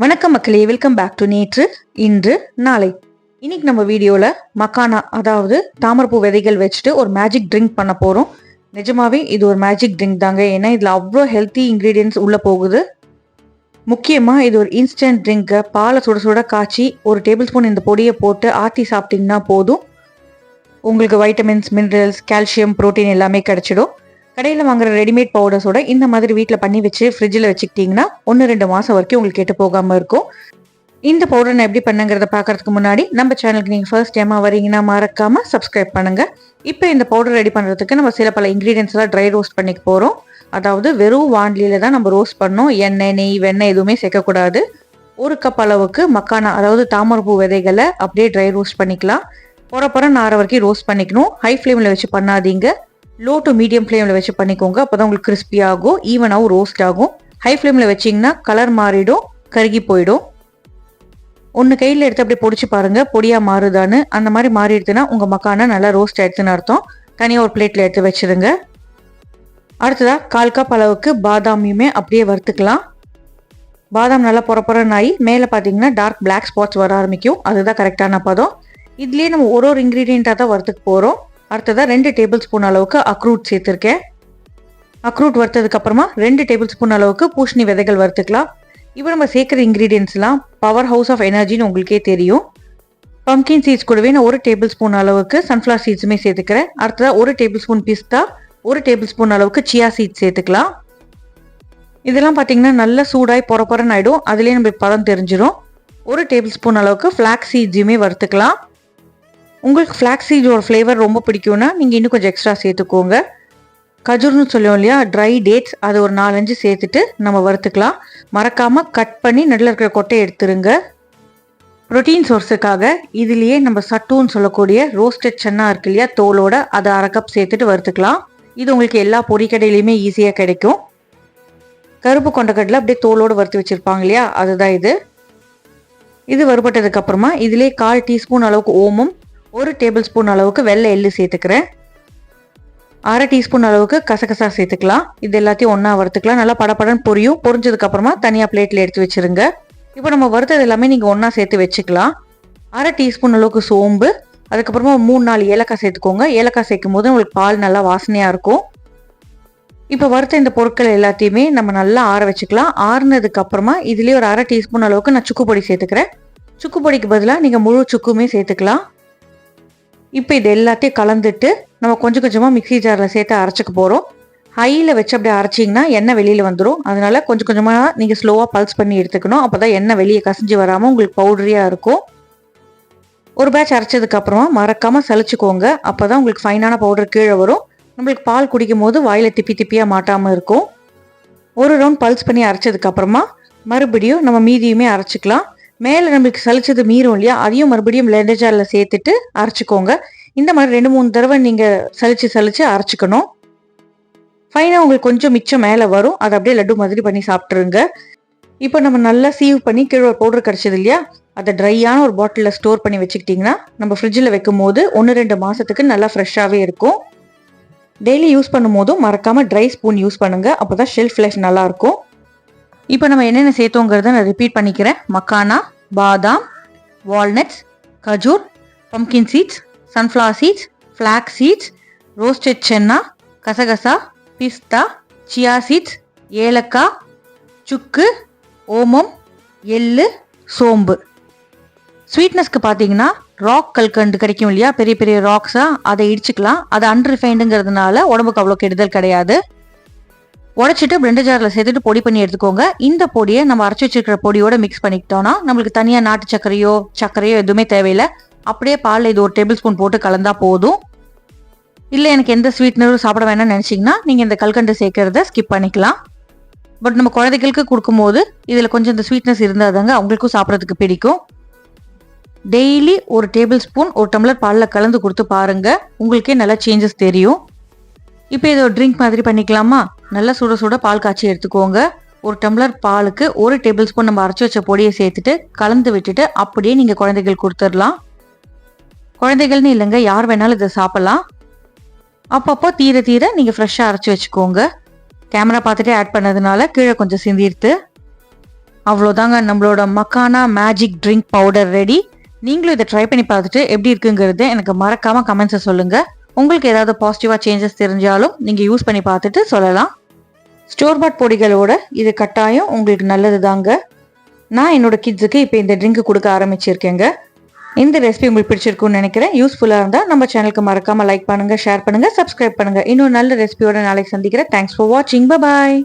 வணக்கம் மக்களே, welcome back to நேற்று இன்று நாளை. இன்னைக்கு நம்ம வீடியோவில் மக்கானா, அதாவது தாமரைப்பூ விதைகள் வச்சுட்டு ஒரு மேஜிக் ட்ரிங்க் பண்ண போகிறோம். நிஜமாவே இது ஒரு மேஜிக் ட்ரிங்க் தாங்க. ஏன்னா இதில் அவ்வளோ ஹெல்த்தி இன்க்ரீடியன்ஸ் உள்ளே போகுது. முக்கியமாக இது ஒரு இன்ஸ்டன்ட் ட்ரிங்க்கு. பாலை சுட சுட காய்ச்சி ஒரு டேபிள் ஸ்பூன் இந்த பொடியை போட்டு ஆற்றி சாப்பிட்டிங்கன்னா போதும். உங்களுக்கு வைட்டமின்ஸ், மினரல்ஸ், கால்சியம், ப்ரோட்டீன் எல்லாமே கிடைச்சிடும். கடையில் வாங்குற ரெடிமேட் பவுடர்ஸோட இந்த மாதிரி வீட்டில் பண்ணி வச்சு ஃப்ரிட்ஜில் வச்சுக்கிட்டிங்கன்னா 1-2 மாதம் வரைக்கும் உங்களுக்கு கெட்டு போகாமல் இருக்கும். இந்த பவுடர் நான் எப்படி பண்ணுங்கிறத பார்க்கறதுக்கு முன்னாடி நம்ம சேனலுக்கு நீங்கள் ஃபர்ஸ்ட் டைமாக வரீங்கன்னா மறக்காமல் சப்ஸ்கிரைப் பண்ணுங்கள். இப்போ இந்த பவுடர் ரெடி பண்ணுறதுக்கு நம்ம சில பல இன்க்ரீடியன்ஸ் எல்லாம் ட்ரை ரோஸ்ட் பண்ணிக்க போகிறோம். அதாவது வெறும் வாண்டிலியில் தான் நம்ம ரோஸ்ட் பண்ணோம். எண்ணெய், நெய், வெண்ணெய் எதுவுமே சேர்க்கக்கூடாது. 1 கப் அளவுக்கு மக்கானா, அதாவது தாமரைப்பூ விதைகளை அப்படியே ட்ரை ரோஸ்ட் பண்ணிக்கலாம். பொற நார வரைக்கும் ரோஸ்ட் பண்ணிக்கணும். ஹை ஃப்ளேமில் வச்சு பண்ணாதீங்க. லோ டு மீடியம் ஃப்ளேமில் வச்சு பண்ணிக்கோங்க. அப்போ தான் உங்களுக்கு கிறிஸ்பி ஆகும், ஈவனாகவும் ரோஸ்ட் ஆகும். ஹை ஃப்ளேமில் வச்சிங்கன்னா கலர் மாறிடும், கருகி போயிடும். ஒன்று கையில் எடுத்து அப்படியே பொடிச்சு பாருங்கள், பொடியாக மாறுதான்னு. அந்த மாதிரி மாறிடுதுன்னா உங்கள் மக்கானா நல்லா ரோஸ்ட் ஆயிடுச்சுன்னு அர்த்தம். தனியாக ஒரு பிளேட்டில் எடுத்து வச்சுருங்க. அடுத்ததாக 1/4 கப் அளவுக்கு பாதாமியுமே அப்படியே வறுத்துக்கலாம். பாதாம் நல்லா பொறப்பொறன்னு ஆகி மேலே பார்த்தீங்கன்னா டார்க் பிளாக் ஸ்பாட்ஸ் வர ஆரம்பிக்கும். அதுதான் கரெக்டான பதம். இதுலேயே நம்ம ஒரு இன்க்ரீடியண்ட்டாக தான் வறுத்துக்க போகிறோம். அடுத்ததாக 2 டேபிள் ஸ்பூன் அளவுக்கு அக்ரூட் சேர்த்துருக்கேன். அக்ரூட் வறுத்ததுக்கு அப்புறமா 2 டேபிள் ஸ்பூன் அளவுக்கு பூசணி விதைகள் வறுத்துக்கலாம். இப்போ நம்ம சேர்க்குற இன்க்ரீடியன்ஸ்லாம் பவர் ஹவுஸ் ஆஃப் எனர்ஜின்னு உங்களுக்கே தெரியும். பம்கின் சீட்ஸ் கூடவே நான் 1 டேபிள் ஸ்பூன் அளவுக்கு சன்ஃப்ளவர் சீட்ஸுமே சேர்த்துக்கிறேன். அடுத்ததாக 1 டேபிள் ஸ்பூன் பிஸ்தா, 1 டேபிள் ஸ்பூன் அளவுக்கு சியா சீட்ஸ் சேர்த்துக்கலாம். இதெல்லாம் பார்த்தீங்கன்னா நல்லா சூடாகி பொறன்னு ஆகிடும். அதுலேயே நம்மளுக்கு பதம் தெரிஞ்சிடும். 1 டேபிள் ஸ்பூன் அளவுக்கு ஃப்ளாக்ஸ் சீட்ஸுமே வறுத்துக்கலாம். உங்களுக்கு ஃப்ளாக்ஸ் சீட்ஸோட ஃப்ளேவர் ரொம்ப பிடிக்கும்னா நீங்கள் இன்னும் கொஞ்சம் எக்ஸ்ட்ரா சேர்த்துக்கோங்க. கஜூர்னு சொல்லுவோம் இல்லையா, ட்ரை டேட்ஸ், அது ஒரு 4-5 சேர்த்துட்டு நம்ம வறுத்துக்கலாம். மறக்காமல் கட் பண்ணி நடுவில் இருக்கிற கொட்டையை எடுத்துருங்க. ப்ரோட்டீன் சோர்ஸுக்காக இதுலேயே நம்ம சட்டுன்னு சொல்லக்கூடிய ரோஸ்டட் சன்னா இருக்கு இல்லையா, தோலோட, அதை 1/2 கப் சேர்த்துட்டு வறுத்துக்கலாம். இது உங்களுக்கு எல்லா பொரிக்கடையிலையுமே ஈஸியாக கிடைக்கும். கருப்பு கொண்டக்கடலை அப்படியே தோலோடு வறுத்து வச்சுருப்பாங்க இல்லையா, அதுதான் இது. இது வறுபட்டதுக்கு அப்புறமா இதுலேயே 1/4 டீஸ்பூன் அளவுக்கு ஓமம், 1 டேபிள் ஸ்பூன் அளவுக்கு வெள்ளை எள்ளு சேர்த்துக்கிறேன். 1/2 டீஸ்பூன் அளவுக்கு கசகசா சேர்த்துக்கலாம். இது எல்லாத்தையும் ஒன்றா வறுத்துக்கலாம். நல்லா படப்படன்னு பொரியும். பொரிஞ்சதுக்கு அப்புறமா தனியாக பிளேட்டில் எடுத்து வச்சுருங்க. இப்போ நம்ம வறுத்தது எல்லாமே நீங்கள் ஒன்றா சேர்த்து வச்சுக்கலாம். 1/2 டீஸ்பூன் அளவுக்கு சோம்பு, அதுக்கப்புறமா 3-4 ஏலக்காய் சேர்த்துக்கோங்க. ஏலக்காய் சேர்க்கும் போது உங்களுக்கு பால் நல்லா வாசனையாக இருக்கும். இப்போ வறுத்த இந்த பொருட்கள் எல்லாத்தையுமே நம்ம நல்லா ஆற வச்சுக்கலாம். ஆறுனதுக்கு அப்புறமா இதுலேயே ஒரு 1/2 டீஸ்பூன் அளவுக்கு நான் சுக்கு பொடி சேர்த்துக்கிறேன். சுக்கு பொடிக்கு பதிலாக நீங்கள் முழு சுக்குமே சேர்த்துக்கலாம். இப்போ இது எல்லாத்தையும் கலந்துட்டு நம்ம கொஞ்சம் கொஞ்சமாக மிக்ஸி ஜாரில் சேர்த்து அரைச்சிக்க போகிறோம். ஹையில் வச்சு அப்படியே அரைச்சிங்கன்னா எண்ணெய் வெளியில் வந்துடும். அதனால கொஞ்சம் கொஞ்சமாக நீங்கள் ஸ்லோவாக பல்ஸ் பண்ணி எடுத்துக்கணும். அப்போ தான் எண்ணெய் வெளியே கசிஞ்சு வராமல் உங்களுக்கு பவுடரியாக இருக்கும். ஒரு பேட்ச் அரைச்சதுக்கப்புறமா மறக்காமல் சலிச்சுக்கோங்க. அப்போ தான் உங்களுக்கு ஃபைனான பவுடர் கீழே வரும். நம்மளுக்கு பால் குடிக்கும் போது வாயில் திப்பியாக மாட்டாமல் இருக்கும். ஒரு ரவுண்ட் பல்ஸ் பண்ணி அரைச்சதுக்கப்புறமா மறுபடியும் நம்ம மீதியுமே அரைச்சிக்கலாம். மேலே நம்மளுக்கு சலிச்சது மீறும் இல்லையா, அதையும் மறுபடியும் பிளெண்டர் ஜாரில் சேர்த்துட்டு அரைச்சிக்கோங்க. இந்த மாதிரி 2-3 தடவை நீங்கள் சலிச்சு அரைச்சிக்கணும். ஃபைனாக உங்களுக்கு கொஞ்சம் மிச்சம் மேலே வரும். அதை அப்படியே லட்டு மாதிரி பண்ணி சாப்பிட்ருங்க. இப்போ நம்ம நல்லா சீவ் பண்ணி கீழே ஒரு பவுடர் கிடச்சது இல்லையா, அதை ட்ரையான ஒரு பாட்டிலில் ஸ்டோர் பண்ணி வச்சுக்கிட்டிங்கன்னா நம்ம ஃப்ரிட்ஜில் வைக்கும் போது 1-2 மாதத்துக்கு நல்லா ஃப்ரெஷ்ஷாகவே இருக்கும். டெய்லி யூஸ் பண்ணும் போதும் மறக்காமல் ட்ரை ஸ்பூன் யூஸ் பண்ணுங்கள். அப்போ தான் ஷெல்ஃப் லைஃப் நல்லாயிருக்கும். இப்போ நம்ம என்னென்ன சேர்த்தோங்கிறத நான் ரிப்பீட் பண்ணிக்கிறேன். மக்கானா, பாதாம், வால்நட்ஸ், கஜூர், pumpkin seeds, sunflower seeds, flax seeds, roasted chana, கசகசா, பிஸ்தா, சியா சீட்ஸ், ஏலக்காய், சுக்கு, ஓமம், எள்ளு, சோம்பு. ஸ்வீட்னஸ்க்கு பார்த்தீங்கன்னா ராக் கல்கண்டு கிடைக்கும் இல்லையா, பெரிய பெரிய ராக்ஸாக, அதை இடிச்சுக்கலாம். அது அன்ரிஃபைண்டுங்கிறதுனால உடம்புக்கு அவ்வளோ கெடுதல் கிடையாது. உடச்சிட்டு பிளெண்டர் ஜாரில் சேர்த்துட்டு பொடி பண்ணி எடுத்துக்கோங்க. இந்த பொடியை நம்ம அரைச்சி வச்சிருக்கிற பொடியோட மிக்ஸ் பண்ணிக்கிட்டோம்னா நம்மளுக்கு தனியாக நாட்டு சர்க்கரையோ எதுவுமே தேவையில்லை. அப்படியே பாலில் இது 1 டேபிள் ஸ்பூன் போட்டு கலந்தா போதும். இல்லை எனக்கு எந்த ஸ்வீட்னரும் சாப்பிட வேணாம்னு நினச்சிங்கன்னா நீங்கள் இந்த கல்கண்டு சேர்க்கறத ஸ்கிப் பண்ணிக்கலாம். பட் நம்ம குழந்தைகளுக்கு கொடுக்கும்போது இதில் கொஞ்சம் இந்த ஸ்வீட்னஸ் இருந்தால் தாங்க அவங்களுக்கும் சாப்பிட்றதுக்கு பிடிக்கும். டெய்லி 1 டேபிள் ஸ்பூன் 1 டம்ளர் பாலில் கலந்து கொடுத்து பாருங்கள், உங்களுக்கே நல்லா சேஞ்சஸ் தெரியும். இப்போ இதை ஒரு ட்ரிங்க் மாதிரி பண்ணிக்கலாமா? நல்லா சுட பால் காய்ச்சி எடுத்துக்கோங்க. 1 டம்ளர் பாலுக்கு 1 டேபிள் ஸ்பூன் நம்ம அரைச்சி வச்ச பொடியை சேர்த்துட்டு கலந்து விட்டுட்டு அப்படியே நீங்கள் குழந்தைகள் கொடுத்துடலாம். குழந்தைகள்னு இல்லைங்க, யார் வேணாலும் இதை சாப்பிட்லாம். அப்பப்போ தீர நீங்கள் ஃப்ரெஷ்ஷாக அரைச்சி வச்சுக்கோங்க. கேமரா பார்த்துட்டே ஆட் பண்ணதுனால கீழே கொஞ்சம் சிந்திருத்து. அவ்வளோதாங்க, நம்மளோட makhana magic drink powder ready. நீங்களும் இதை ட்ரை பண்ணி பார்த்துட்டு எப்படி இருக்குங்கிறது எனக்கு மறக்காம கமெண்ட்ஸை சொல்லுங்க. உங்களுக்கு ஏதாவது பாசிட்டிவா சேஞ்சஸ் தெரிஞ்சாலும் நீங்க யூஸ் பண்ணி பார்த்துட்டு சொல்லலாம். ஸ்டோர் பாட் பொடிகளோட இது கட்டாயம் உங்களுக்கு நல்லது தாங்க. நான் என்னோட கிட்ஸுக்கு இப்போ இந்த ட்ரிங்க் கொடுக்க ஆரம்பிச்சிருக்கேங்க. இந்த ரெசிபி உங்களுக்கு பிடிச்சிருக்கும்னு நினைக்கிறேன். யூஸ்ஃபுல்லாக இருந்தால் நம்ம சேனலுக்கு மறக்காம லைக் பண்ணுங்க, ஷேர் பண்ணுங்க, சப்ஸ்கிரைப் பண்ணுங்க. இன்னும் நல்ல ரெசிபியோட நாளைக்கு சந்திக்கிறேன். தேங்க்ஸ் ஃபார் வாட்சிங். பாய்.